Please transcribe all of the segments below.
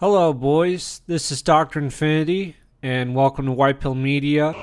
Hello, boys. This is Dr. Infinity, and welcome to White Pill Media.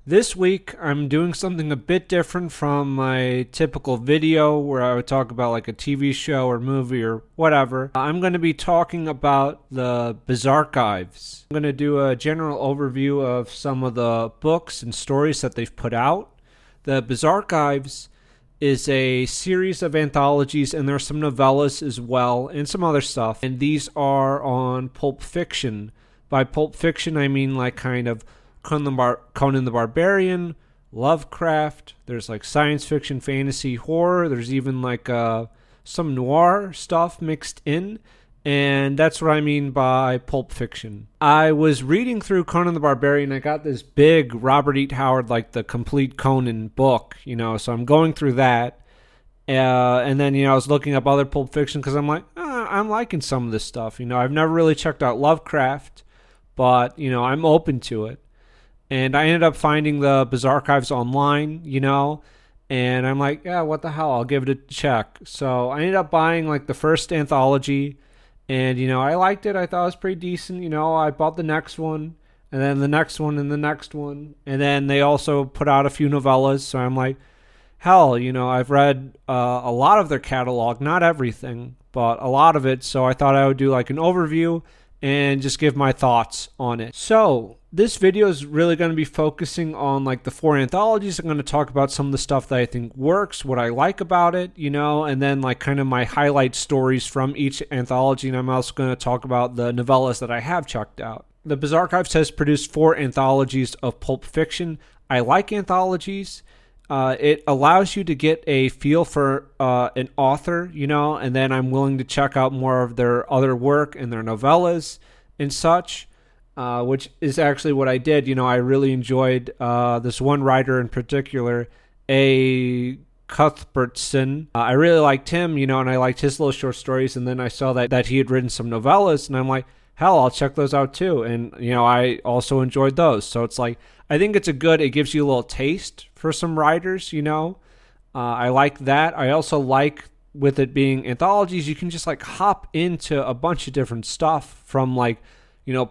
This week, I'm doing something a bit different from my typical video where I would talk about like a TV show or movie or whatever. I'm going to be talking about the Bizarchives. I'm going to do a general overview of some of the books and stories that they've put out. The Bizarchives is a series of anthologies, and there's some novellas as well and some other stuff. And these are on Pulp Fiction. By Pulp Fiction, I mean like kind of Conan the Barbarian, Lovecraft. There's like science fiction, fantasy, horror. There's even like some noir stuff mixed in. And that's what I mean by Pulp Fiction. I was reading through Conan the Barbarian. I got this big Robert E. Howard, like the complete Conan book, so I'm going through that. And then, I was looking up other Pulp Fiction because I'm like, I'm liking some of this stuff. I've never really checked out Lovecraft, but, I'm open to it. And I ended up finding the Bizarchives online, and I'm like, yeah, what the hell? I'll give it a check. So I ended up buying like the first anthology, and, I liked it. I thought it was pretty decent. I bought the next one, and then the next one, and the next one. And then they also put out a few novellas. So I'm like, hell, I've read a lot of their catalog, not everything, but a lot of it. So I thought I would do like an overview and just give my thoughts on it. So this video is really going to be focusing on like the four anthologies. I'm going to talk about some of the stuff that I think works, what I like about it, and then like kind of my highlight stories from each anthology. And I'm also going to talk about the novellas that I have checked out. The Bizarchives has produced 4 anthologies of Pulp Fiction. I like anthologies. It allows you to get a feel for an author, and then I'm willing to check out more of their other work and their novellas and such, which is actually what I did. I really enjoyed this one writer in particular, A. Cuthbertson. I really liked him, and I liked his little short stories, and then I saw that he had written some novellas, and I'm like, hell, I'll check those out too. And, I also enjoyed those. So it's like, I think it gives you a little taste for some writers, I like that. I also like, with it being anthologies, you can just like hop into a bunch of different stuff from like,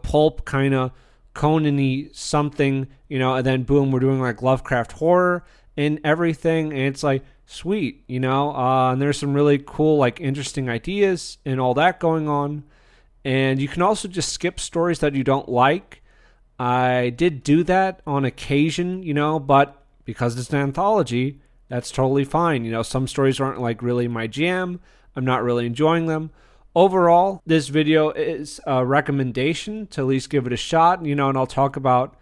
pulp kind of Conan-y something, and then boom, we're doing like Lovecraft horror and everything. And it's like, sweet, and there's some really cool, like interesting ideas and all that going on. And you can also just skip stories that you don't like. I did do that on occasion, but because it's an anthology, that's totally fine. Some stories aren't like really my jam. I'm not really enjoying them. Overall, this video is a recommendation to at least give it a shot, and I'll talk about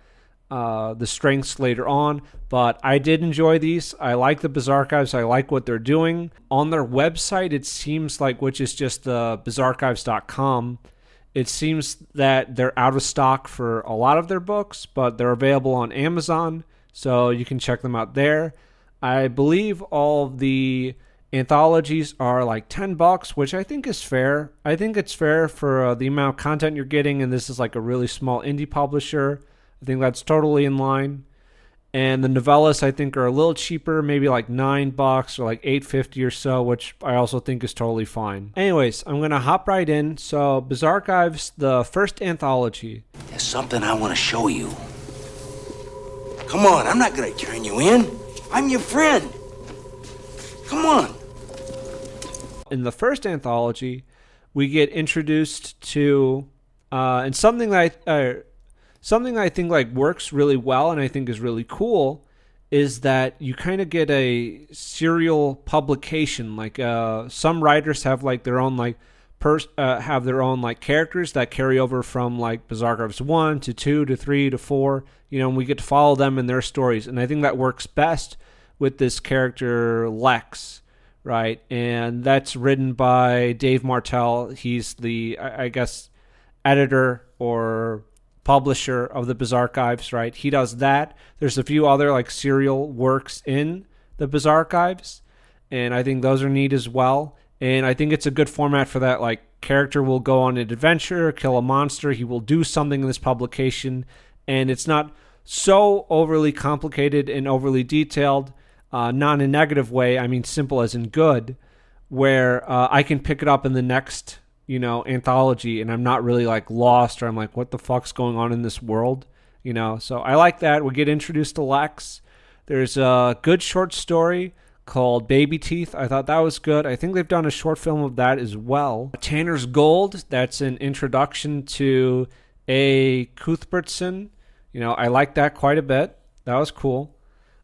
the strengths later on. But I did enjoy these. I like the Bizarchives. I like what they're doing. On their website, it seems like, which is just the bizarchives.com, it seems that they're out of stock for a lot of their books, but they're available on Amazon, so you can check them out there. I believe all of the anthologies are like $10, which I think is fair. I think it's fair for the amount of content you're getting, and this is like a really small indie publisher. I think that's totally in line. And the novellas, I think, are a little cheaper, maybe like $9 or like $8.50 or so, which I also think is totally fine. Anyways, I'm going to hop right in. So, Bizarchives, the first anthology. There's something I want to show you. Come on, I'm not going to turn you in. I'm your friend. Come on. In the first anthology, we get introduced to, and something that I think like works really well and I think is really cool is that you kind of get a serial publication. Like some writers have like their own like have their own like characters that carry over from like Bizarchives 1 to 2 to 3 to 4, and we get to follow them in their stories. And I think that works best with this character Lex, right? And that's written by Dave Martell. He's the, I guess, editor or publisher of the Bizarchives, right? He does that. There's a few other like serial works in the Bizarchives, and I think those are neat as well. And I think it's a good format for that. Like, character will go on an adventure, kill a monster, he will do something in this publication, and it's not so overly complicated and overly detailed, not in a negative way. I mean, simple as in good, where I can pick it up in the next, anthology, and I'm not really like lost, or I'm like, what the fuck's going on in this world? So I like that. We get introduced to Lex. There's a good short story called Baby Teeth. I thought that was good. I think they've done a short film of that as well. Tanner's Gold, that's an introduction to A. Cuthbertson. I like that quite a bit. That was cool.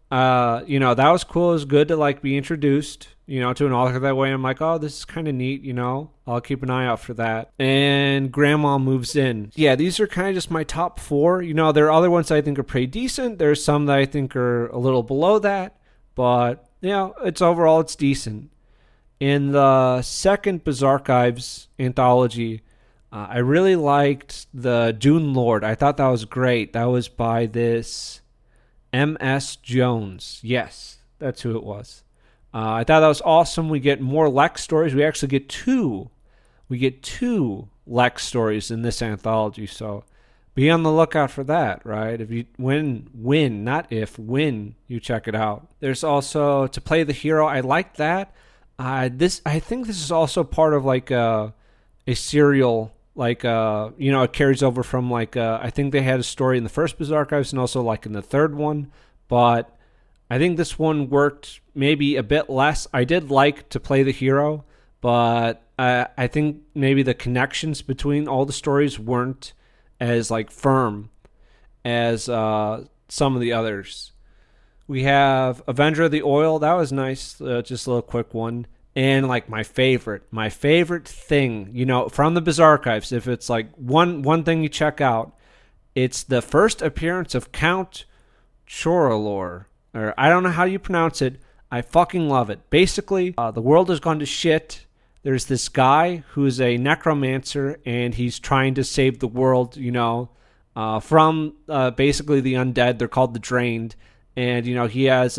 That was cool. It was good to like be introduced, to an author that way. I'm like, oh, this is kind of neat, I'll keep an eye out for that. And Grandma Moves In. Yeah, these are kind of just my top 4. There are other ones I think are pretty decent. There's some that I think are a little below that, but it's decent. In the second Bizarchives anthology, I really liked the Dune Lord. I thought that was great. That was by this M.S. Jones. Yes, that's who it was. I thought that was awesome. We get more Lex stories. We actually get 2. We get 2 Lex stories in this anthology. So be on the lookout for that, right? If you when you check it out. There's also To Play the Hero. I like that. I think this is also part of like a serial, like it carries over from like I think they had a story in the first Bizarchives and also like in the third one, but I think this one worked maybe a bit less. I did like To Play the Hero, but I think maybe the connections between all the stories weren't as like firm as some of the others. We have Avenger of the Oil. That was nice. Just a little quick one. And like my favorite thing, from the Bizarchives, if it's like one thing you check out, it's the first appearance of Count Choralor. Or I don't know how you pronounce it. I fucking love it. Basically, the world has gone to shit. There's this guy who's a necromancer, and he's trying to save the world, from basically the undead. They're called the Drained. And, he has,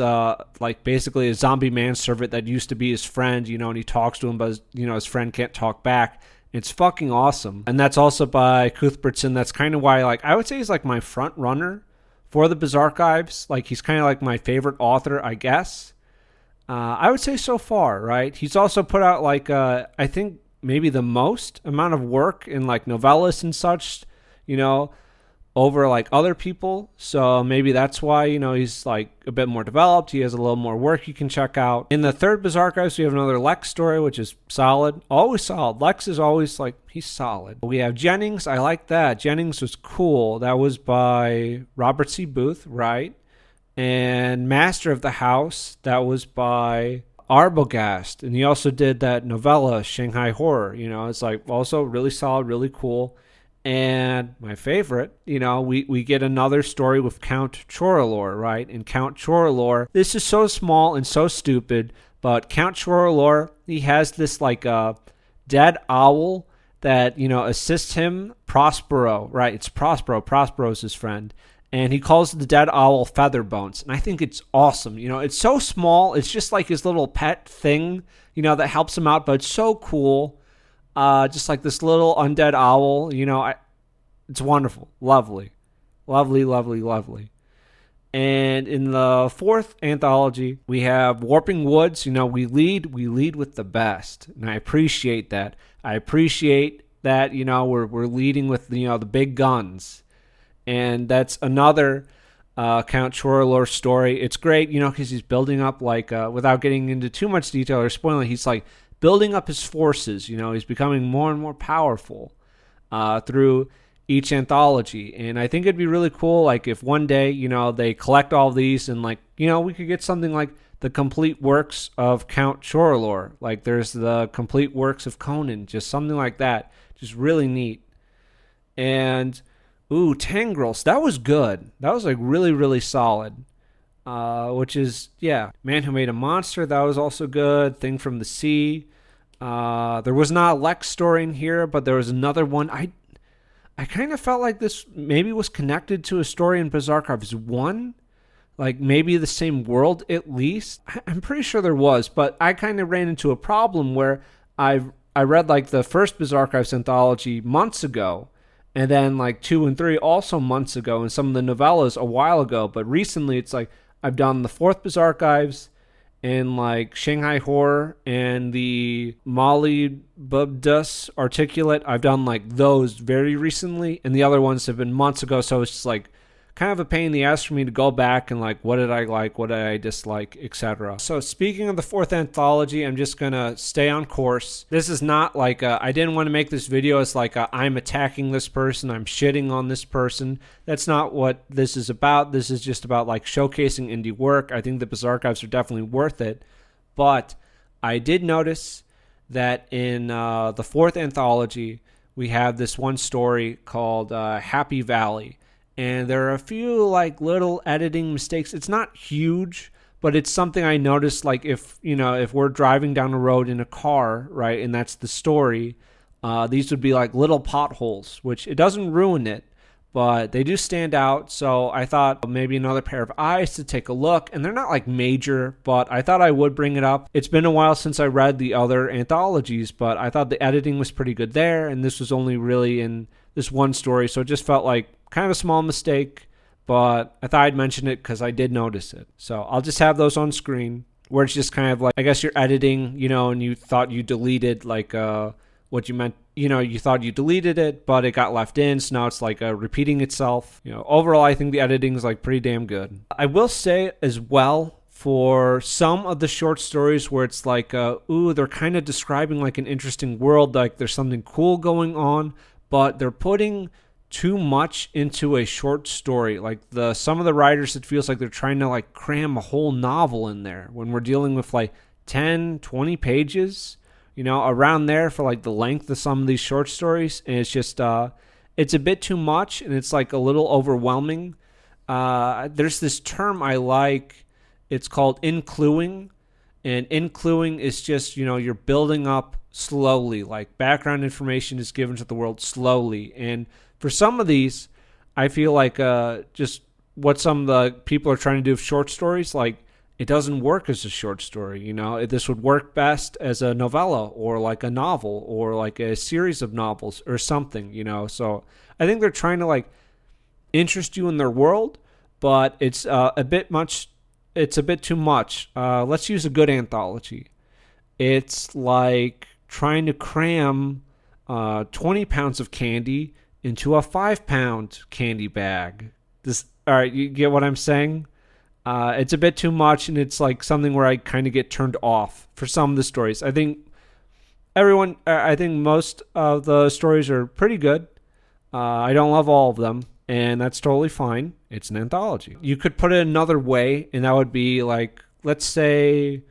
basically a zombie manservant that used to be his friend, and he talks to him, but, his friend can't talk back. It's fucking awesome. And that's also by Cuthbertson. That's kind of why, I would say he's, my front runner for the Bizarchives. He's kind of, my favorite author, I guess. I would say so far, right? He's also put out, I think maybe the most amount of work in, novellas and such, over other people. So maybe that's why, he's a bit more developed. He has a little more work you can check out. In the third Bizarchives, we have another Lex story, which is solid. Always solid. Lex is always he's solid. We have Jennings. I like that. Jennings was cool. That was by Robert C. Booth, right? And Master of the House, that was by Arbogast. And he also did that novella, Shanghai Horror. It's also really solid, really cool. And my favorite, we get another story with Count Choralor, right? And Count Choralor, this is so small and so stupid, but Count Choralor, he has this dead owl that, assists him, Prospero, right? It's Prospero. Prospero's his friend. And he calls the dead owl Featherbones. And I think it's awesome. It's so small. It's just his little pet thing, that helps him out, but it's so cool. Just this little undead owl, it's wonderful. Lovely. Lovely, lovely, lovely. And in the fourth anthology, we have Warping Woods. We lead with the best. And I appreciate that. We're leading with, the big guns. And that's another Count Choralor story. It's great, because he's building up, without getting into too much detail or spoiling, he's building up his forces. He's becoming more and more powerful through each anthology. And I think it'd be really cool, if one day, they collect all these and, we could get something like the complete works of Count Choralor. There's the complete works of Conan, just something like that. Just really neat. And, Tangrels, that was good. That was, really, really solid. Which is, Man Who Made a Monster, that was also good. Thing from the Sea. There was not a Lex story in here, but there was another one. I kind of felt like this maybe was connected to a story in Bizarchives 1. like maybe the same world at least. I'm pretty sure there was, but I kind of ran into a problem where I read like the first Bizarchives anthology months ago, and then like 2 and 3 also months ago, and some of the novellas a while ago. But recently, it's like I've done the fourth Bizarchives and like Shanghai Horror and the Molly Bubdus Articulate. I've done like those very recently, and the other ones have been months ago. So it's just like kind of a pain in the ass for me to go back and like, what did I like, what did I dislike, etc. So speaking of the fourth anthology, I'm just gonna stay on course. This is not like I didn't want to make this video as like I'm attacking this person, I'm shitting on this person. That's not what this is about. This is just about like showcasing indie work. I think the Bizarchives are definitely worth it, but I did notice that in the fourth anthology we have this one story called Happy Valley. And there are a few like little editing mistakes. It's not huge, but it's something I noticed. Like if we're driving down the road in a car, right, and that's the story, these would be like little potholes, which it doesn't ruin it, but they do stand out. So I thought maybe another pair of eyes to take a look. And they're not like major, but I thought I would bring it up. It's been a while since I read the other anthologies, but I thought the editing was pretty good there, and this was only really in this one story, so it just felt like kind of a small mistake, but I thought I'd mention it because I did notice it. So I'll just have those on screen where it's just kind of like, I guess you're editing, and you thought you deleted like what you meant, you thought you deleted it, but it got left in, so now it's like repeating itself. Overall, I think the editing is like pretty damn good. I will say as well, for some of the short stories where it's like, they're kind of describing like an interesting world, like there's something cool going on, but they're putting too much into a short story. Like some of the writers, it feels like they're trying to like cram a whole novel in there when we're dealing with like 10, 20 pages, around there for like the length of some of these short stories. And it's just, it's a bit too much, and it's like a little overwhelming. There's this term I like. It's called incluing. And incluing is just, you're building up slowly. Like background information is given to the world slowly. And for some of these, I feel like just what some of the people are trying to do with short stories, like it doesn't work as a short story. This would work best as a novella or like a novel or like a series of novels or something, So I think they're trying to like interest you in their world, but it's a bit much. It's a bit too much. Let's use a good anthology. It's like trying to cram 20 pounds of candy into a 5-pound candy bag. All right, you get what I'm saying? It's a bit too much, and it's like something where I kind of get turned off for some of the stories. I think most of the stories are pretty good. I don't love all of them, and that's totally fine. It's an anthology. You could put it another way, and that would be like, let's say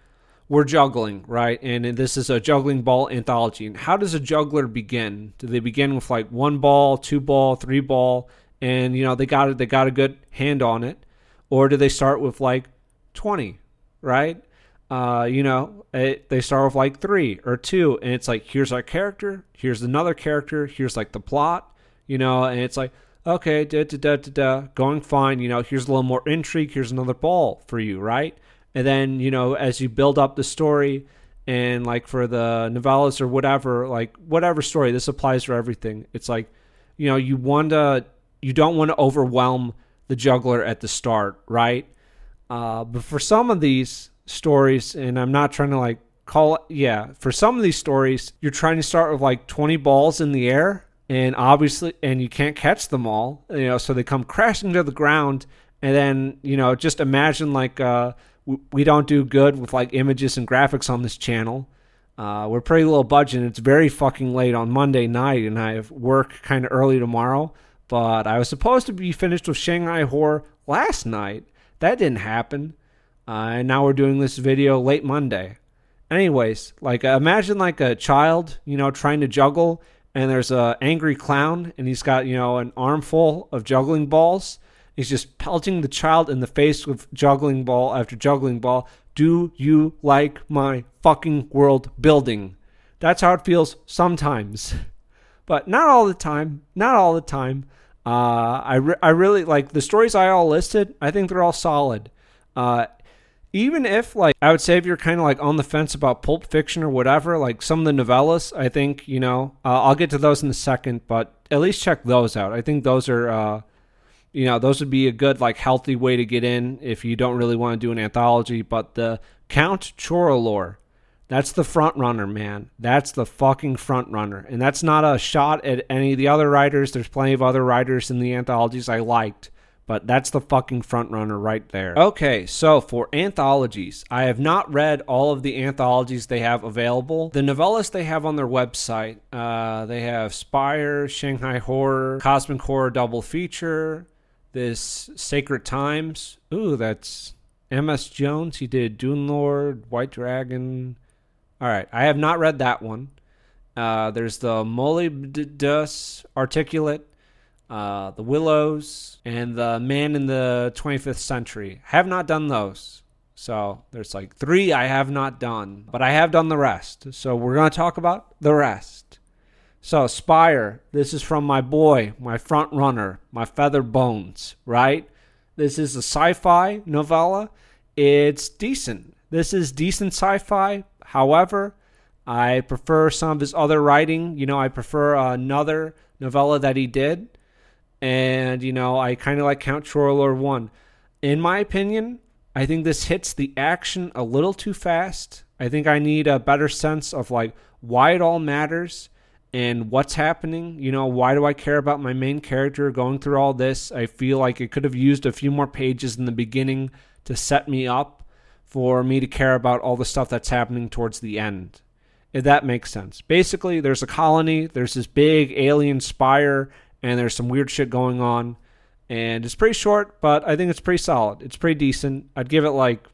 we're juggling, right? And this is a juggling ball anthology. And how does a juggler begin? Do they begin with like 1 ball, 2 ball, 3 ball, and they got a good hand on it? Or do they start with like 20, right? They start with like 3 or 2, and it's like, here's our character, here's another character, here's like the plot, and it's like, okay, going fine, here's a little more intrigue, here's another ball for you, right? And then, as you build up the story, and like for the novellas or whatever, like whatever story, this applies for everything. It's like, you don't want to overwhelm the juggler at the start, right? But for some of these stories, and I'm not trying to like for some of these stories, you're trying to start with like 20 balls in the air, and obviously, and you can't catch them all, so they come crashing to the ground. And then, just imagine like, we don't do good with like images and graphics on this channel. We're pretty low budget, and it's very fucking late on Monday night, and I have work kind of early tomorrow. But I was supposed to be finished with Shanghai Horror last night. That didn't happen. And now we're doing this video late Monday. Anyways, like imagine like a child, trying to juggle, and there's a angry clown, and he's got, an armful of juggling balls. He's just pelting the child in the face with juggling ball after juggling ball. Do you like my fucking world building? That's how it feels sometimes. But not all the time. Not all the time. I really like the stories I all listed. I think they're all solid. Uh, Even if, like, I would say if you're kind of like on the fence about pulp fiction or whatever, like some of the novellas, I think, I'll get to those in a second, but at least check those out. I think those are, those would be a good, like, healthy way to get in if you don't really want to do an anthology. But the Count Chorolor, that's the front runner, man. That's the fucking front runner. And that's not a shot at any of the other writers. There's plenty of other writers in the anthologies I liked. But that's the fucking front runner right there. Okay, so for anthologies, I have not read all of the anthologies they have available. The novellas they have on their website, they have Spire, Shanghai Horror, Cosmic Horror Double Feature, this Sacred Times. Ooh, that's M.S. Jones. He did Dune Lord, White Dragon. All right, I have not read that one. There's the Molybdus Articulate, the Willows, and the Man in the 25th Century. Have not done those. So there's like 3 I have not done, but I have done the rest. So we're going to talk about the rest. So Spire, this is from my boy, my front runner, my Feather Bones, right? This is a sci-fi novella. It's decent. This is decent sci-fi. However, I prefer some of his other writing. I prefer another novella that he did. And, I kind of like Count Chorolor 1. In my opinion, I think this hits the action a little too fast. I think I need a better sense of, like, why it all matters and what's happening. Why do I care about my main character going through all this? I feel like it could have used a few more pages in the beginning to set me up for me to care about all the stuff that's happening towards the end, if that makes sense. Basically, there's a colony, there's this big alien spire, and there's some weird shit going on. And it's pretty short, but I think it's pretty solid. It's pretty decent. I'd give it like,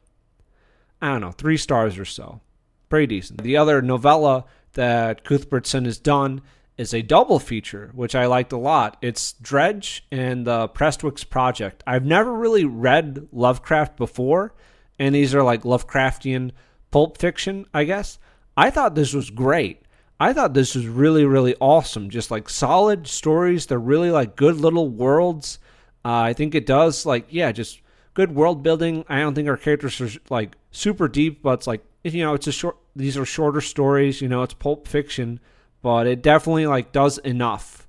3 stars or so. Pretty decent. The other novella that Cuthbertson has done is a double feature, which I liked a lot. It's Dredge and the Prestwick's Project. I've never really read Lovecraft before, and these are like Lovecraftian pulp fiction, I guess. I thought this was great. I thought this was really, really awesome. Just like solid stories. They're really like good little worlds. I think it does just good world building. I don't think our characters are like super deep, but it's like, it's a short, these are shorter stories, it's pulp fiction, but it definitely like does enough,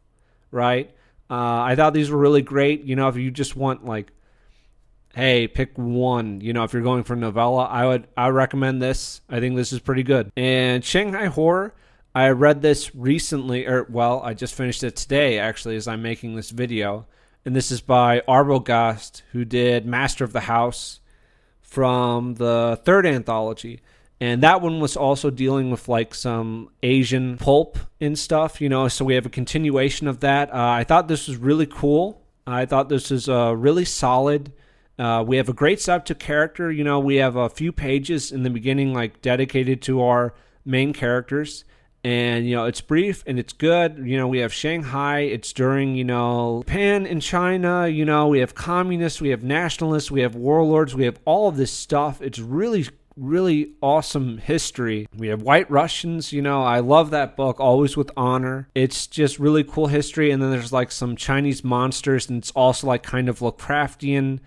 right? I thought these were really great. If you just want like, hey, pick one, if you're going for novella, I would recommend this. I think this is pretty good. And Shanghai Horror, I read this recently, I just finished it today, actually, as I'm making this video. And this is by Arbogast, who did Master of the House from the 3rd anthology. And that one was also dealing with like some Asian pulp and stuff, so we have a continuation of that. I thought this was really cool. I thought this is really solid. We have a great setup to character. We have a few pages in the beginning like dedicated to our main characters. And, it's brief and it's good. We have Shanghai. It's during, Japan and China. We have communists, we have nationalists, we have warlords, we have all of this stuff. It's really, really awesome history. We have White Russians. I love that book, Always with Honor. It's just really cool history. And then there's like some Chinese monsters, and it's also like kind of Lovecraftian.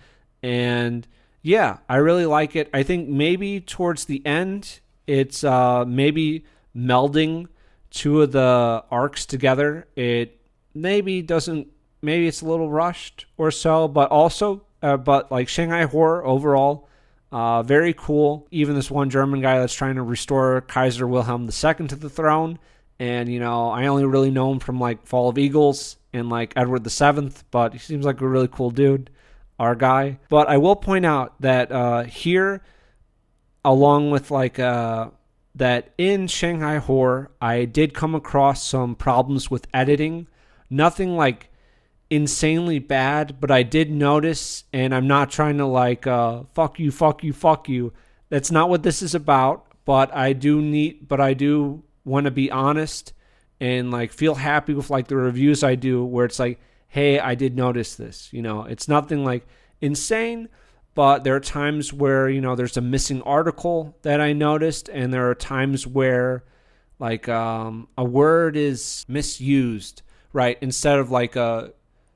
And yeah, I really like it. I think maybe towards the end, it's maybe melding 2 of the arcs together. It maybe doesn't, maybe it's a little rushed or so, but also, but like Shanghai Horror overall, very cool. Even this one German guy that's trying to restore Kaiser Wilhelm II to the throne. And, I only really know him from like Fall of Eagles and like Edward VII, but he seems like a really cool dude, our guy. But I will point out that here, along with like, that in Shanghai Horror, I did come across some problems with editing. Nothing like insanely bad, but I did notice, and I'm not trying to like, fuck you, fuck you, fuck you. That's not what this is about, but I do want to be honest and like feel happy with like the reviews I do where it's like, hey, I did notice this. It's nothing like insane. But there are times where, there's a missing article that I noticed, and there are times where, like, a word is misused, right? Instead of, like,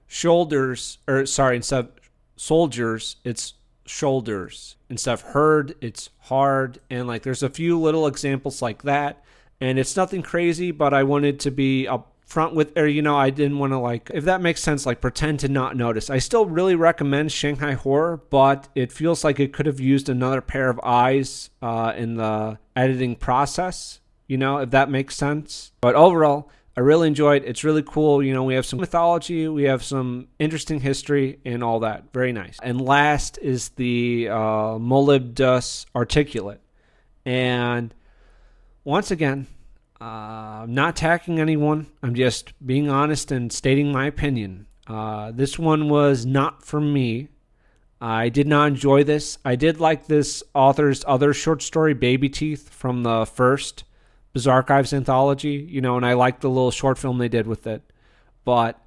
shoulders, or sorry, instead of soldiers, it's shoulders. Instead of herd, it's hard. And like there's a few little examples like that. And it's nothing crazy, but I wanted to be upfront with, or I didn't want to, like, if that makes sense, like pretend to not notice. I still really recommend Shanghai Horror, but it feels like it could have used another pair of eyes in the editing process, if that makes sense. But overall, I really enjoyed it. It's really cool. We have some mythology, we have some interesting history and all that. Very nice. And last is the molybdus articulate. And once again, I'm not attacking anyone. I'm just being honest and stating my opinion. This one was not for me. I did not enjoy this. I did like this author's other short story, Baby Teeth, from the first Bizarchives anthology, and I liked the little short film they did with it. But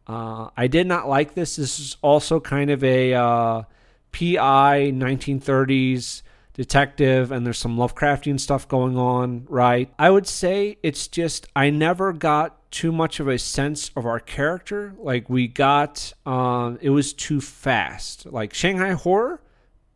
I did not like this. This is also kind of a PI 1930s detective, and there's some Lovecraftian stuff going on, right? I would say it's just I never got too much of a sense of our character. Like we got, it was too fast. Like Shanghai Horror,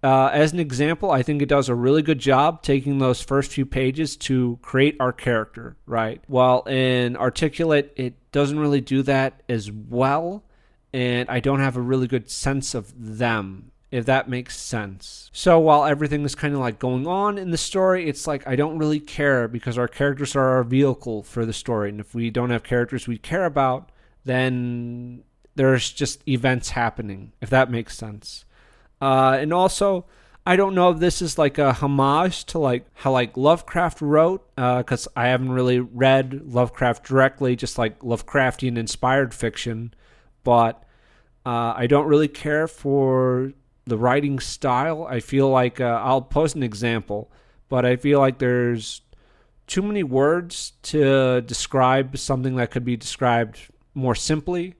as an example, I think it does a really good job taking those first few pages to create our character, right? While in Articulate, it doesn't really do that as well, and I don't have a really good sense of them, if that makes sense. So while everything is kind of like going on in the story, it's like I don't really care because our characters are our vehicle for the story. And if we don't have characters we care about, then there's just events happening, if that makes sense. And also, I don't know if this is like a homage to like how like Lovecraft wrote, because I haven't really read Lovecraft directly, just like Lovecraftian inspired fiction. But I don't really care for the writing style. I feel like I'll post an example, but I feel like there's too many words to describe something that could be described more simply,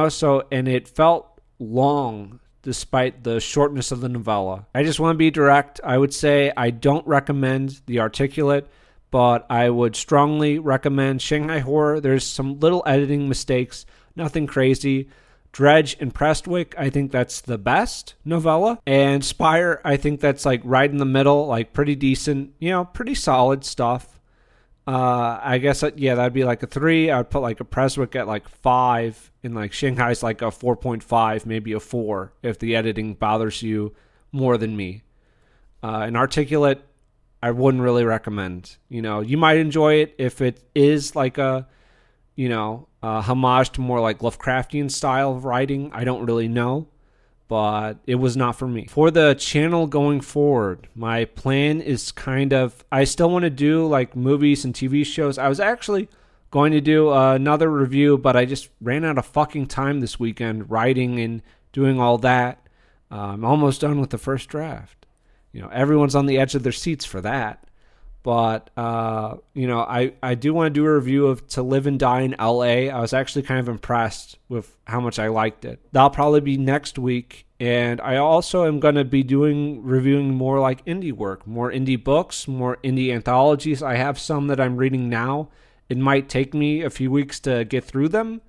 so, and it felt long despite the shortness of the novella. I just want to be direct. I would say I don't recommend The Articulate, but I would strongly recommend Shanghai Horror. There's some little editing mistakes, nothing crazy. Dredge and Prestwick, I think that's the best novella. And Spire, I think that's like right in the middle, like pretty decent, pretty solid stuff. I guess, that'd be like a 3. I would put like a Prestwick at like 5, and like Shanghai's like a 4.5, maybe a 4, if the editing bothers you more than me. An Articulate, I wouldn't really recommend. You might enjoy it if it is like a, homage to more like Lovecraftian style of writing. I don't really know, but it was not for me. For the channel going forward, my plan is I still want to do like movies and TV shows. I was actually going to do another review, but I just ran out of fucking time this weekend writing and doing all that. I'm almost done with the first draft. Everyone's on the edge of their seats for that. But, I do want to do a review of To Live and Die in L.A. I was actually kind of impressed with how much I liked it. That'll probably be next week. And I also am going to be reviewing more like indie work, more indie books, more indie anthologies. I have some that I'm reading now. It might take me a few weeks to get through them,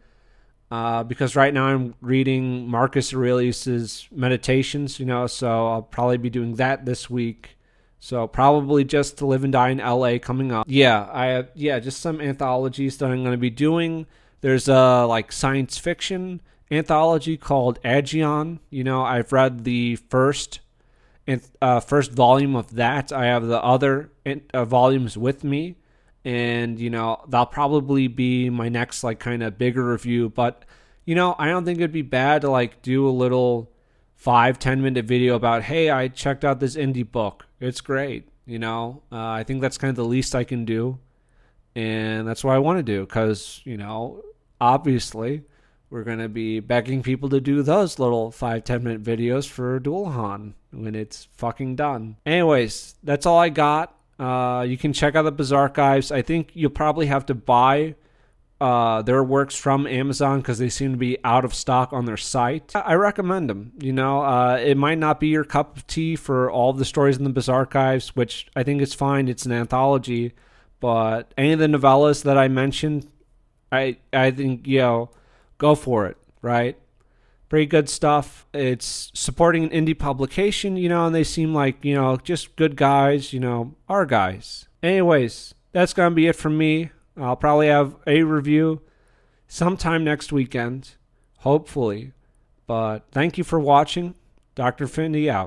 because right now I'm reading Marcus Aurelius's Meditations, so I'll probably be doing that this week. So probably just To Live and Die in LA coming up. I have just some anthologies that I'm going to be doing. There's a like science fiction anthology called Aegeon. I've read the first volume of that. I have the other volumes with me, and that'll probably be my next like kind of bigger review. But I don't think it'd be bad to like do a little 5-10 minute video about, hey, I checked out this indie book. It's great. I think that's kind of the least I can do. And that's what I want to do. Because, obviously we're going to be begging people to do those little 5-10 minute videos for Dualhan when it's fucking done. Anyways, that's all I got. You can check out the Bizarchives. I think you'll probably have to buy their works from Amazon because they seem to be out of stock on their site. I recommend them. It might not be your cup of tea for all of the stories in the Bizarchives, which I think is fine. It's an anthology, but any of the novellas that I mentioned, I think go for it, right? Pretty good stuff. It's supporting an indie publication, and they seem like, just good guys, our guys. Anyways, that's going to be it from me. I'll probably have a review sometime next weekend, hopefully. But thank you for watching. Dr. Findy out.